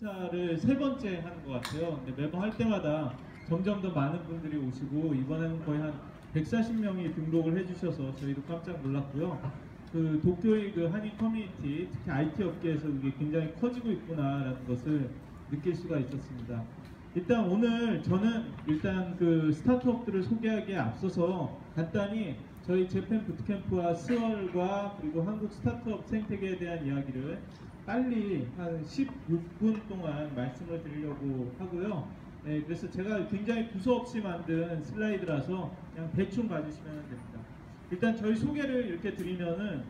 행사를 세 번째 하는 것 같아요. 근데 매번 할 때마다 점점 더 많은 분들이 오시고 이번에는 거의 한 140명이 등록을 해주셔서 저희도 깜짝 놀랐고요. 그 도쿄의 그 한인 커뮤니티, 특히 IT 업계에서 이게 굉장히 커지고 있구나라는 것을 느낄 수가 있었습니다. 일단 오늘 저는 그 스타트업들을 소개하기에 앞서서 간단히 저희 재팬 부트캠프와 스월과 그리고 한국 스타트업 생태계에 대한 이야기를 빨리 한 16분 동안 말씀을 드리려고 하고요. 네, 그래서 제가 굉장히 두서없이 만든 슬라이드라서 그냥 대충 봐주시면 됩니다. 일단 저희 소개를 이렇게 드리면은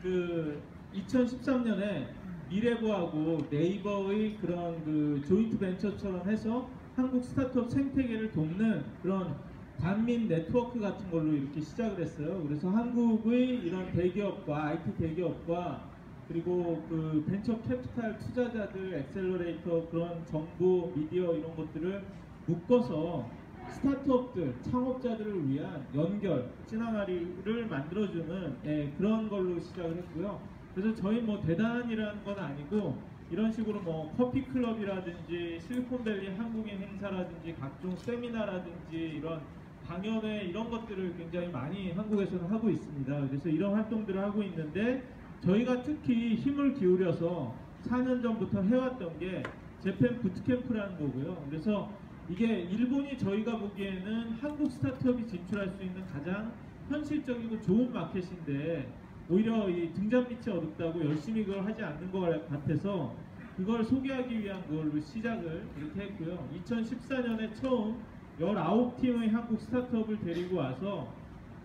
그 2013년에 미래부하고 네이버의 그런 그 조인트 벤처처럼 해서 한국 스타트업 생태계를 돕는 그런 반민 네트워크 같은 걸로 이렇게 시작을 했어요. 그래서 한국의 이런 대기업과 IT 대기업과 그리고 그 벤처 캐피탈 투자자들, 엑셀러레이터, 그런 정보, 미디어 이런 것들을 묶어서 스타트업들, 창업자들을 위한 연결, 찌나마리를 만들어주는 그런 걸로 시작을 했고요. 그래서 저희 뭐 대단이라는 건 아니고 이런 식으로 뭐 커피 클럽이라든지 실리콘밸리 한국인 행사라든지 각종 세미나라든지 이런 강연회 이런 것들을 굉장히 많이 한국에서는 하고 있습니다. 그래서 이런 활동들을 하고 있는데 저희가 특히 힘을 기울여서 4년 전부터 해왔던 게 재팬 부트캠프라는 거고요. 그래서 이게 일본이 저희가 보기에는 한국 스타트업이 진출할 수 있는 가장 현실적이고 좋은 마켓인데 오히려 이 등잔빛이 어둡다고 열심히 그걸 하지 않는 것 같아서 그걸 소개하기 위한 걸로 시작을 이렇게 했고요. 2014년에 처음 19팀의 한국 스타트업을 데리고 와서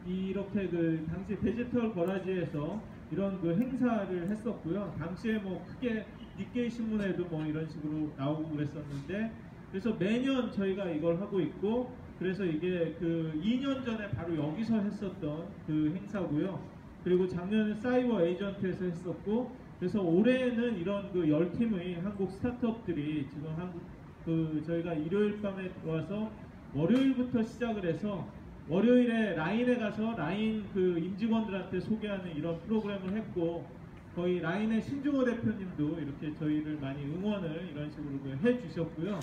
이렇게 그 당시 디지털 거라지에서 이런 그 행사를 했었고요. 당시에 뭐 크게 니케이 신문에도 뭐 이런 식으로 나오고 그랬었는데 그래서 매년 저희가 이걸 하고 있고 그래서 이게 그 2년 전에 바로 여기서 했었던 그 행사고요. 그리고 작년에 사이버 에이전트에서 했었고 그래서 올해는 이런 그 10팀의 한국 스타트업들이 지금 한국 그 저희가 일요일 밤에 들어와서 월요일부터 시작을 해서 월요일에 라인에 가서 라인 그 임직원들한테 소개하는 이런 프로그램을 했고 거의 라인의 신종호 대표님도 이렇게 저희를 많이 응원을 이런 식으로 해 주셨고요.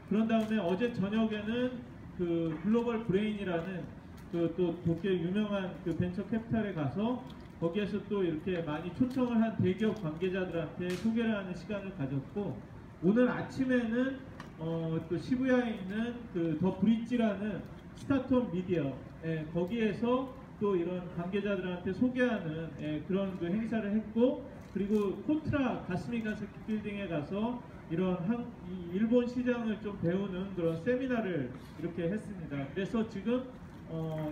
그런 다음에 어제 저녁에는 그 글로벌 브레인이라는 그 또 도쿄 유명한 그 벤처 캐피탈에 가서 거기에서 또 이렇게 많이 초청을 한 대기업 관계자들한테 소개를 하는 시간을 가졌고 오늘 아침에는 또 시부야에 있는 그 더 브릿지라는 스타트업 미디어 거기에서 또 이런 관계자들한테 소개하는 그런 그 행사를 했고 그리고 코트라 가스미 가스키 빌딩에 가서 이런 이 일본 시장을 좀 배우는 그런 세미나를 이렇게 했습니다. 그래서 지금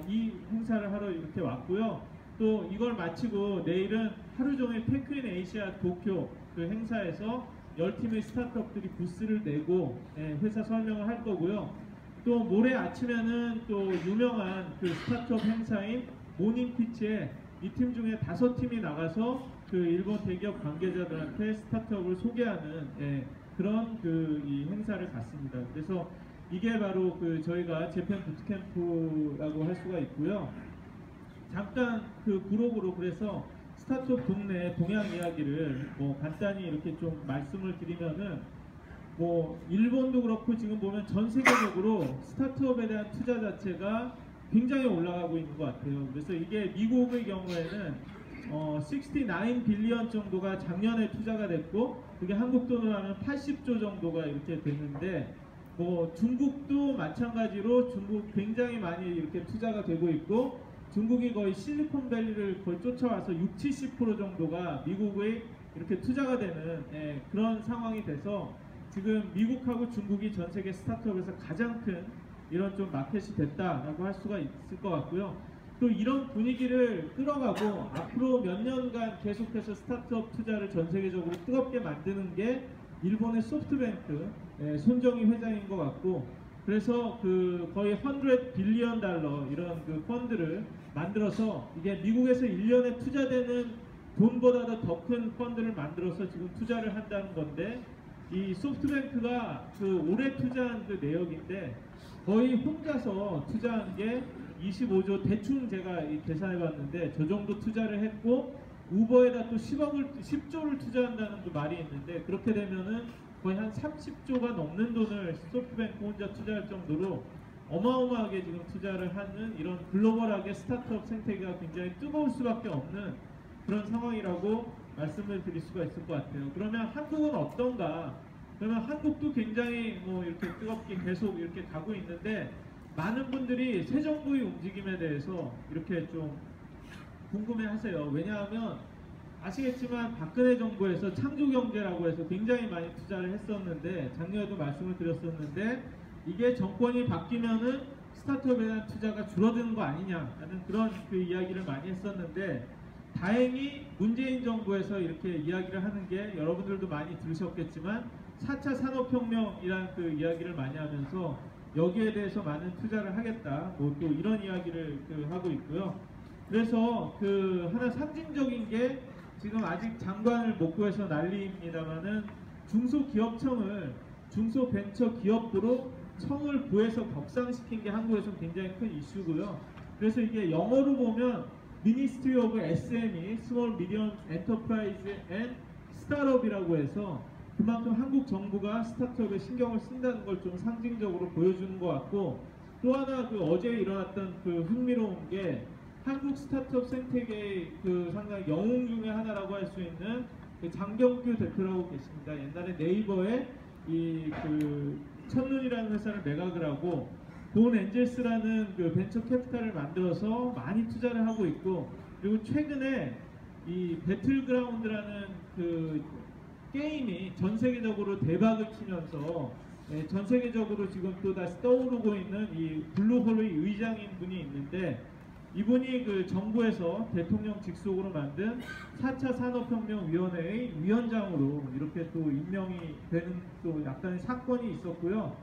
이 행사를 하러 이렇게 왔고요. 또 이걸 마치고 내일은 하루 종일 테크인 에이시아 도쿄 그 행사에서 10팀의 스타트업들이 부스를 내고 회사 설명을 할 거고요. 또 모레 아침에는 또 유명한 그 스타트업 행사인 모닝 피치에 이 팀 중에 5팀이 나가서 그 일본 대기업 관계자들한테 스타트업을 소개하는 그런 그 이 행사를 갔습니다. 그래서 이게 바로 그 저희가 재팬 부트캠프라고 할 수가 있고요. 잠깐 그 부록으로 그래서 스타트업 동네 동향 이야기를 뭐 간단히 이렇게 좀 말씀을 드리면은 뭐 일본도 그렇고 지금 보면 전 세계적으로 스타트업에 대한 투자 자체가 굉장히 올라가고 있는 것 같아요. 그래서 이게 미국의 경우에는 69 빌리언 정도가 작년에 투자가 됐고 그게 한국 돈으로 하면 80조 정도가 이렇게 됐는데 뭐 중국도 마찬가지로 중국 굉장히 많이 이렇게 투자가 되고 있고 중국이 거의 실리콘밸리를 거의 쫓아와서 60-70% 정도가 미국의 이렇게 투자가 되는 그런 상황이 돼서 지금 미국하고 중국이 전 세계 스타트업에서 가장 큰 이런 좀 마켓이 됐다라고 할 수가 있을 것 같고요. 또 이런 분위기를 끌어가고 앞으로 몇 년간 계속해서 스타트업 투자를 전 세계적으로 뜨겁게 만드는 게 일본의 소프트뱅크 손정희 회장인 것 같고 그래서 그 거의 100 빌리언 달러 이런 그 펀드를 만들어서 이게 미국에서 1년에 투자되는 돈보다도 더 큰 펀드를 만들어서 지금 투자를 한다는 건데 이 소프트뱅크가 그 올해 투자한 그 내역인데 거의 혼자서 투자한 게 25조 대충 제가 계산해 봤는데 저 정도 투자를 했고 우버에다 또 10조를 투자한다는 그 말이 있는데 그렇게 되면은 거의 한 30조가 넘는 돈을 소프트뱅크 혼자 투자할 정도로 어마어마하게 지금 투자를 하는 이런 글로벌하게 스타트업 생태계가 굉장히 뜨거울 수밖에 없는 그런 상황이라고 말씀을 드릴 수가 있을 것 같아요. 그러면 한국은 어떤가? 그러면 한국도 굉장히 뭐 이렇게 뜨겁게 계속 이렇게 가고 있는데, 많은 분들이 새 정부의 움직임에 대해서 이렇게 좀 궁금해하세요. 왜냐하면 아시겠지만 박근혜 정부에서 창조경제라고 해서 굉장히 많이 투자를 했었는데, 작년에도 말씀을 드렸었는데, 이게 정권이 바뀌면은 스타트업에 대한 투자가 줄어드는 거 아니냐라는 그런 그 이야기를 많이 했었는데, 다행히 문재인 정부에서 이렇게 이야기를 하는 게 여러분들도 많이 들으셨겠지만 4차 산업혁명이라는 그 이야기를 많이 하면서 여기에 대해서 많은 투자를 하겠다, 뭐 또 이런 이야기를 하고 있고요. 그래서 하나 상징적인 게, 지금 아직 장관을 못 구해서 난리입니다만은 중소기업청을 중소벤처기업부로 청을 구해서 격상시킨 게 한국에서 굉장히 큰 이슈고요. 그래서 이게 영어로 보면 Ministry of SME, Small Medium Enterprise and Startup이라고 해서 그만큼 한국 정부가 스타트업에 신경을 쓴다는 걸 좀 상징적으로 보여주는 것 같고, 또 하나 어제 일어났던 흥미로운 게, 한국 스타트업 생태계의 상당히 영웅 중에 하나라고 할 수 있는 장경규 대표라고 계십니다. 옛날에 네이버에 첫눈이라는 회사를 매각을 하고 돈 엔젤스라는 벤처 캐피탈을 만들어서 많이 투자를 하고 있고, 그리고 최근에 이 배틀그라운드라는 게임이 전 세계적으로 대박을 치면서 전 세계적으로 지금 또 다시 떠오르고 있는 이 블루홀의 의장인 분이 있는데, 이분이 정부에서 대통령 직속으로 만든 4차 산업혁명위원회의 위원장으로 이렇게 또 임명이 되는 또 약간의 사건이 있었고요.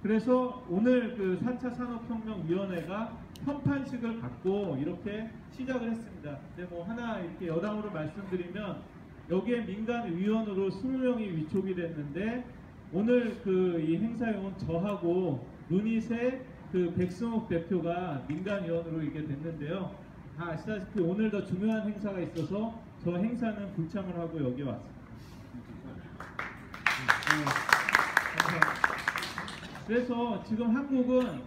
그래서 오늘 4차 산업혁명위원회가 현판식을 갖고 이렇게 시작을 했습니다. 근데 뭐 하나 이렇게 여담으로 말씀드리면, 여기에 민간 위원으로 20명이 위촉이 됐는데, 오늘 이 행사에 온 저하고 루닛의 백승옥 대표가 민간 위원으로 이렇게 됐는데요. 다 아시다시피 오늘 더 중요한 행사가 있어서 저 행사는 불참을 하고 여기 왔습니다. 그래서 지금 한국은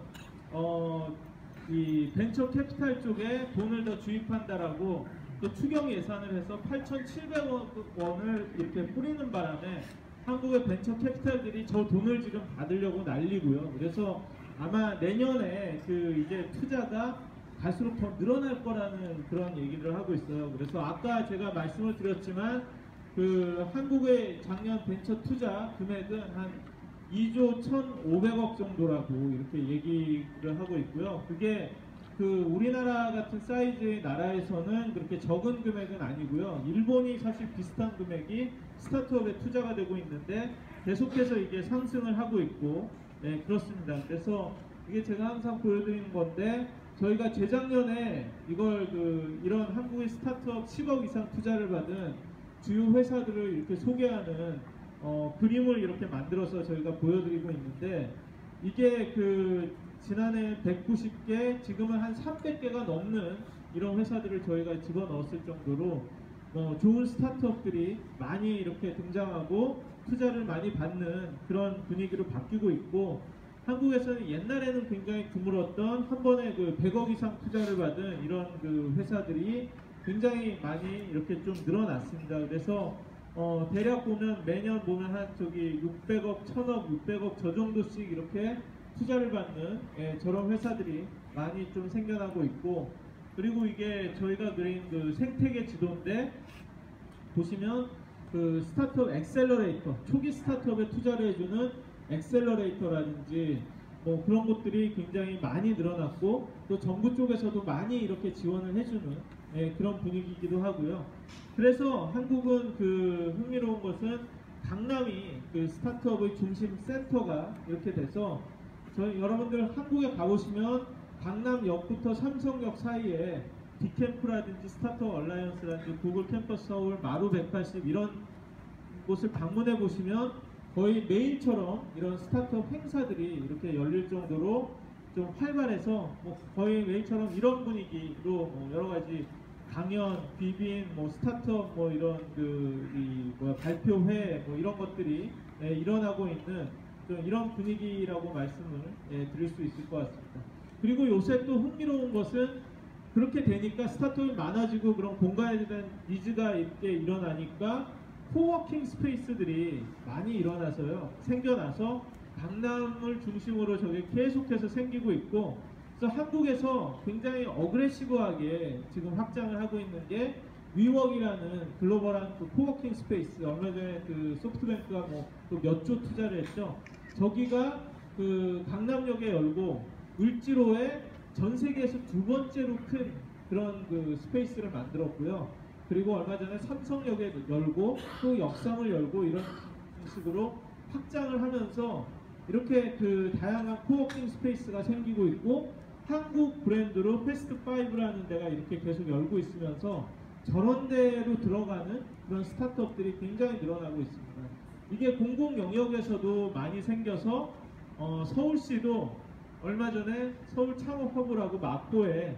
이 벤처 캐피탈 쪽에 돈을 더 주입한다라고 또 추경 예산을 해서 8,700억 원을 이렇게 뿌리는 바람에 한국의 벤처 캐피탈들이 저 돈을 지금 받으려고 난리고요. 그래서 아마 내년에 이제 투자가 갈수록 더 늘어날 거라는 그런 얘기를 하고 있어요. 그래서 아까 제가 말씀을 드렸지만 한국의 작년 벤처 투자 금액은 한 2조 1,500억 정도라고 이렇게 얘기를 하고 있고요. 그게 우리나라 같은 사이즈의 나라에서는 그렇게 적은 금액은 아니고요. 일본이 사실 비슷한 금액이 스타트업에 투자가 되고 있는데 계속해서 이게 상승을 하고 있고, 네, 그렇습니다. 그래서 이게 제가 항상 보여드리는 건데, 저희가 재작년에 이런 한국의 스타트업 10억 이상 투자를 받은 주요 회사들을 이렇게 소개하는 그림을 이렇게 만들어서 저희가 보여드리고 있는데, 이게 지난해 190개, 지금은 한 300개가 넘는 이런 회사들을 저희가 집어넣었을 정도로 좋은 스타트업들이 많이 이렇게 등장하고 투자를 많이 받는 그런 분위기로 바뀌고 있고, 한국에서는 옛날에는 굉장히 드물었던 한 번에 100억 이상 투자를 받은 이런 회사들이 굉장히 많이 이렇게 좀 늘어났습니다. 그래서 대략 보면 매년 보면 한 600억, 1000억, 600억 저 정도씩 이렇게 투자를 받는 저런 회사들이 많이 좀 생겨나고 있고, 그리고 이게 저희가 그린 생태계 지도인데, 보시면 스타트업 엑셀러레이터, 초기 스타트업에 투자를 해주는 엑셀러레이터라든지 뭐 그런 것들이 굉장히 많이 늘어났고, 또 정부 쪽에서도 많이 이렇게 지원을 해주는 그런 분위기이기도 하고요. 그래서 한국은 흥미로운 것은 강남이 스타트업의 중심 센터가 이렇게 돼서, 여러분들 한국에 가보시면 강남역부터 삼성역 사이에 디캠프라든지 스타트업 얼라이언스라든지 구글 캠퍼스 서울, 마루 180 이런 곳을 방문해 보시면 거의 매일처럼 이런 스타트업 행사들이 이렇게 열릴 정도로 좀 활발해서, 거의 매일처럼 이런 분위기로 여러 가지 강연, 비빔, 스타트업 이런 발표회 이런 것들이 일어나고 있는 이런 분위기라고 말씀을 드릴 수 있을 것 같습니다. 그리고 요새 또 흥미로운 것은 그렇게 되니까 스타트업이 많아지고 그런 공간에 대한 니즈가 이렇게 일어나니까 코워킹 스페이스들이 많이 일어나서요. 생겨나서 강남을 중심으로 저게 계속해서 생기고 있고, 그래서 한국에서 굉장히 어그레시브하게 지금 확장을 하고 있는 게 위웍이라는 글로벌한 그 코워킹 스페이스, 얼마 전에 그 소프트뱅크가 몇 조 투자를 했죠. 저기가 그 강남역에 열고 을지로에 전 세계에서 두 번째로 큰 그런 그 스페이스를 만들었고요. 그리고 얼마 전에 삼성역에 열고 또 역삼을 열고 이런 식으로 확장을 하면서 이렇게 그 다양한 코워킹 스페이스가 생기고 있고, 한국 브랜드로 패스트5라는 데가 이렇게 계속 열고 있으면서 저런 데로 들어가는 그런 스타트업들이 굉장히 늘어나고 있습니다. 이게 공공 영역에서도 많이 생겨서 서울시도 얼마 전에 서울 창업 허브라고 마포에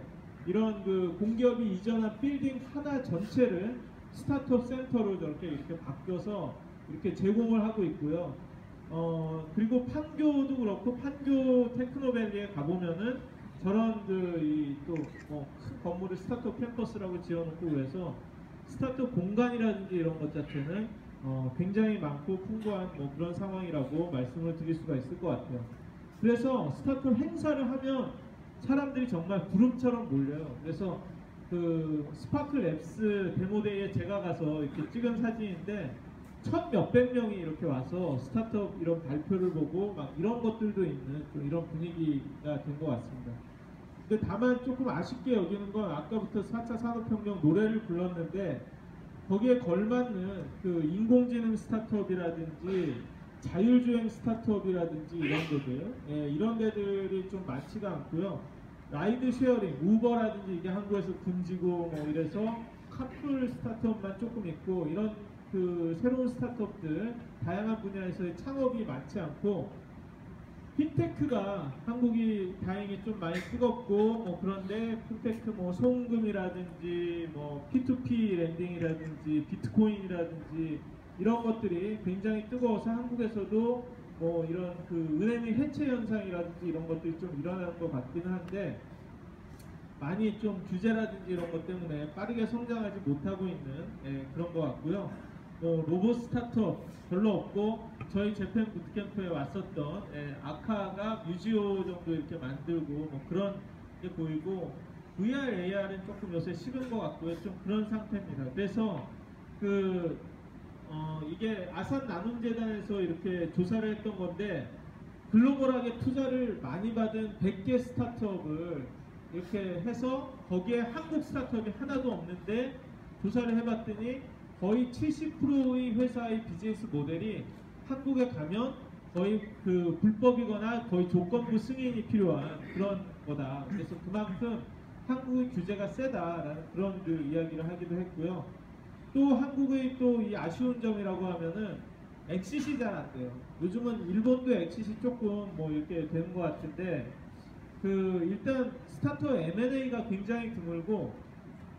이런 그 공기업이 이전한 빌딩 하나 전체를 스타트업 센터로 이렇게 바뀌어서 이렇게 제공을 하고 있고요. 그리고 판교도 그렇고, 판교 테크노밸리에 가보면은 저런 큰 건물을 스타트업 캠퍼스라고 지어놓고 그래서 스타트업 공간이라든지 이런 것 자체는 굉장히 많고 풍부한 그런 상황이라고 말씀을 드릴 수가 있을 것 같아요. 그래서 스타트업 행사를 하면 사람들이 정말 구름처럼 몰려요. 그래서 그 스파클 랩스 데모데이에 제가 가서 이렇게 찍은 사진인데 몇백 명이 이렇게 와서 스타트업 이런 발표를 보고 막 이런 것들도 있는 이런 분위기가 된 것 같습니다. 근데 다만 조금 아쉽게 여기는 건 아까부터 4차 산업혁명 노래를 불렀는데 거기에 걸맞는 그 인공지능 스타트업이라든지 자율주행 스타트업이라든지 이런 데들, 이런 데들이 좀 많지가 않고요. 라이드 쉐어링, 우버라든지 이게 한국에서 금지고 이래서 카풀 스타트업만 조금 있고, 이런 그 새로운 스타트업들 다양한 분야에서의 창업이 많지 않고, 핀테크가 한국이 다행히 좀 많이 뜨겁고 그런데 핀테크 송금이라든지 P2P 랜딩이라든지 비트코인이라든지 이런 것들이 굉장히 뜨거워서 한국에서도 이런 그 은행의 해체 현상이라든지 이런 것들이 좀 일어나는 것 같기는 한데, 많이 좀 규제라든지 이런 것 때문에 빠르게 성장하지 못하고 있는 그런 것 같고요. 로봇 스타트업 별로 없고, 저희 재팬 부트캠프에 왔었던 아카가 뮤지오 정도 이렇게 만들고 그런 게 보이고, VR, AR은 조금 요새 식은 것 같고요. 좀 그런 상태입니다. 그래서 이게 아산 나눔재단에서 이렇게 조사를 했던 건데, 글로벌하게 투자를 많이 받은 100개 스타트업을 이렇게 해서 거기에 한국 스타트업이 하나도 없는데 조사를 해봤더니 거의 70%의 회사의 비즈니스 모델이 한국에 가면 거의 그 불법이거나 거의 조건부 승인이 필요한 그런 거다. 그래서 그만큼 한국의 규제가 세다라는 그런 그 이야기를 하기도 했고요. 또 한국의 또 이 아쉬운 점이라고 하면은 엑시시 잘 안 돼요. 요즘은 일본도 엑시시 조금 이렇게 되는 것 같은데, 일단 스타트업 M&A가 굉장히 드물고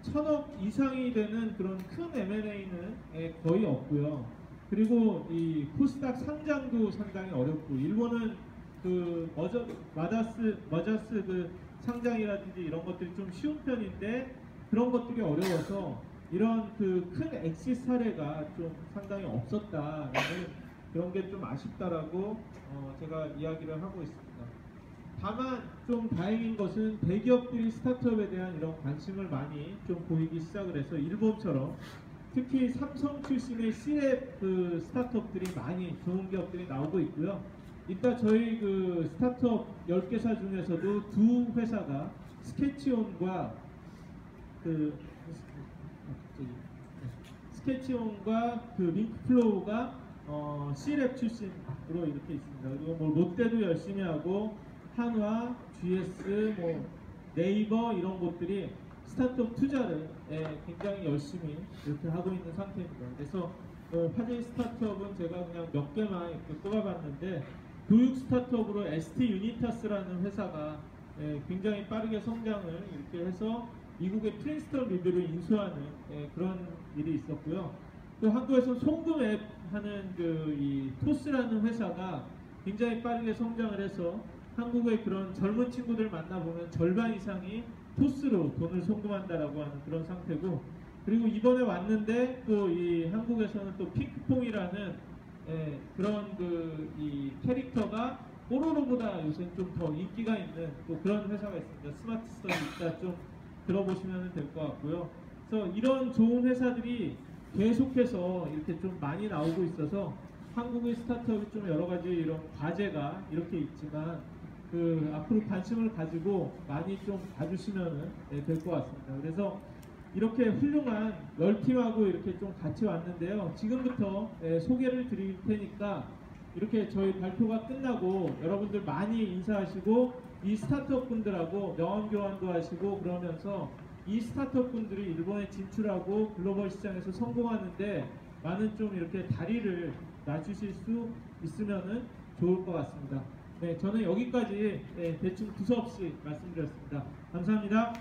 1000억 이상이 되는 그런 큰 M&A는 거의 없고요. 그리고 이 코스닥 상장도 상당히 어렵고, 일본은 그 머자스 그 상장이라든지 이런 것들이 좀 쉬운 편인데 그런 것들이 어려워서 이런 그 큰 엑시스 사례가 좀 상당히 없었다라는 그런 게 좀 아쉽다라고 제가 이야기를 하고 있습니다. 다만 좀 다행인 것은 대기업들이 스타트업에 대한 이런 관심을 많이 좀 보이기 시작을 해서 일본처럼 특히 삼성 출신의 C랩 그 스타트업들이 많이 좋은 기업들이 나오고 있고요. 이따 저희 그 스타트업 10개사 중에서도 두 회사가 스케치온과 그 링크플로우가 C랩 출신으로 이렇게 있습니다. 그리고 롯데도 열심히 하고 한화, GS, 네이버 이런 곳들이 스타트업 투자를 굉장히 열심히 이렇게 하고 있는 상태입니다. 그래서 화제의 스타트업은 제가 그냥 몇 개만 이렇게 꼽아봤는데, 교육 스타트업으로 ST 유니타스라는 회사가 굉장히 빠르게 성장을 이렇게 해서 미국의 프린스턴 리뷰를 인수하는 그런 일이 있었고요. 또 한국에서 송금 앱 하는 그 이 토스라는 회사가 굉장히 빠르게 성장을 해서 한국의 그런 젊은 친구들 만나보면 절반 이상이 토스로 돈을 송금한다라고 하는 그런 상태고, 그리고 이번에 왔는데 또 이 한국에서는 또 핑크퐁이라는 그런 그 이 캐릭터가 뽀로로보다 요새 좀 더 인기가 있는 또 그런 회사가 있습니다. 스마트스토어 이따 좀 들어보시면 될 것 같고요. 그래서 이런 좋은 회사들이 계속해서 이렇게 좀 많이 나오고 있어서 한국의 스타트업이 좀 여러 가지 이런 과제가 이렇게 있지만 그 앞으로 관심을 가지고 많이 좀 봐주시면 될 것 같습니다. 그래서 이렇게 훌륭한 10팀하고 이렇게 좀 같이 왔는데요. 지금부터 소개를 드릴 테니까 이렇게 저희 발표가 끝나고 여러분들 많이 인사하시고 이 스타트업 분들하고 명함 교환도 하시고 그러면서 이 스타트업 분들이 일본에 진출하고 글로벌 시장에서 성공하는데 많은 좀 이렇게 다리를 놔주실 수 있으면 좋을 것 같습니다. 네, 저는 여기까지 대충 두서없이 말씀드렸습니다. 감사합니다.